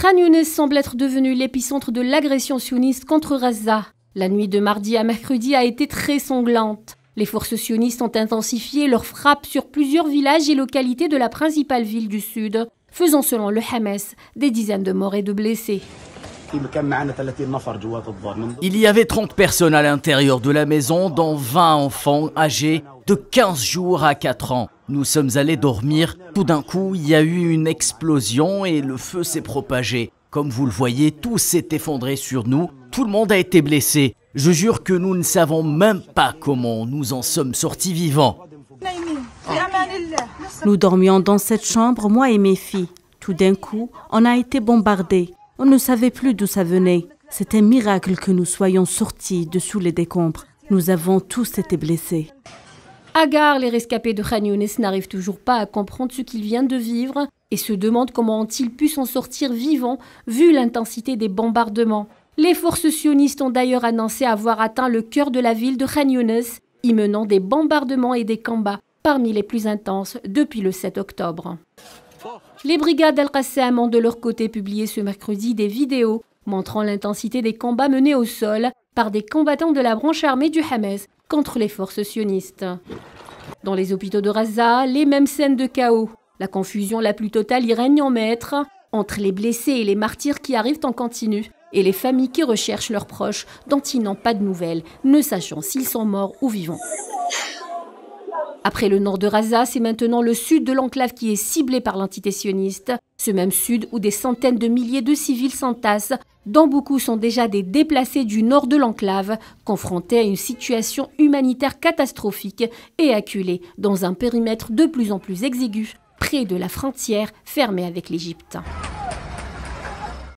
Khan Younis semble être devenu l'épicentre de l'agression sioniste contre Gaza. La nuit de mardi à mercredi a été très sanglante. Les forces sionistes ont intensifié leurs frappes sur plusieurs villages et localités de la principale ville du sud, faisant selon le Hamas des dizaines de morts et de blessés. Il y avait 30 personnes à l'intérieur de la maison, dont 20 enfants âgés de 15 jours à 4 ans. Nous sommes allés dormir. Tout d'un coup, il y a eu une explosion et le feu s'est propagé. Comme vous le voyez, tout s'est effondré sur nous. Tout le monde a été blessé. Je jure que nous ne savons même pas comment nous en sommes sortis vivants. Nous dormions dans cette chambre, moi et mes filles. Tout d'un coup, on a été bombardés. On ne savait plus d'où ça venait. C'est un miracle que nous soyons sortis de sous les décombres. Nous avons tous été blessés. Agar, les rescapés de Khan Younis n'arrivent toujours pas à comprendre ce qu'ils viennent de vivre et se demandent comment ont-ils pu s'en sortir vivants vu l'intensité des bombardements. Les forces sionistes ont d'ailleurs annoncé avoir atteint le cœur de la ville de Khan Younis, y menant des bombardements et des combats parmi les plus intenses depuis le 7 octobre. Les brigades Al-Qassam ont de leur côté publié ce mercredi des vidéos montrant l'intensité des combats menés au sol par des combattants de la branche armée du Hamas contre les forces sionistes. Dans les hôpitaux de Gaza, les mêmes scènes de chaos. La confusion la plus totale y règne en maître entre les blessés et les martyrs qui arrivent en continu et les familles qui recherchent leurs proches dont ils n'ont pas de nouvelles, ne sachant s'ils sont morts ou vivants. Après le nord de Gaza, c'est maintenant le sud de l'enclave qui est ciblé par l'entité sioniste. Ce même sud où des centaines de milliers de civils s'entassent, dont beaucoup sont déjà des déplacés du nord de l'enclave, confrontés à une situation humanitaire catastrophique et acculés dans un périmètre de plus en plus exigu, près de la frontière fermée avec l'Égypte.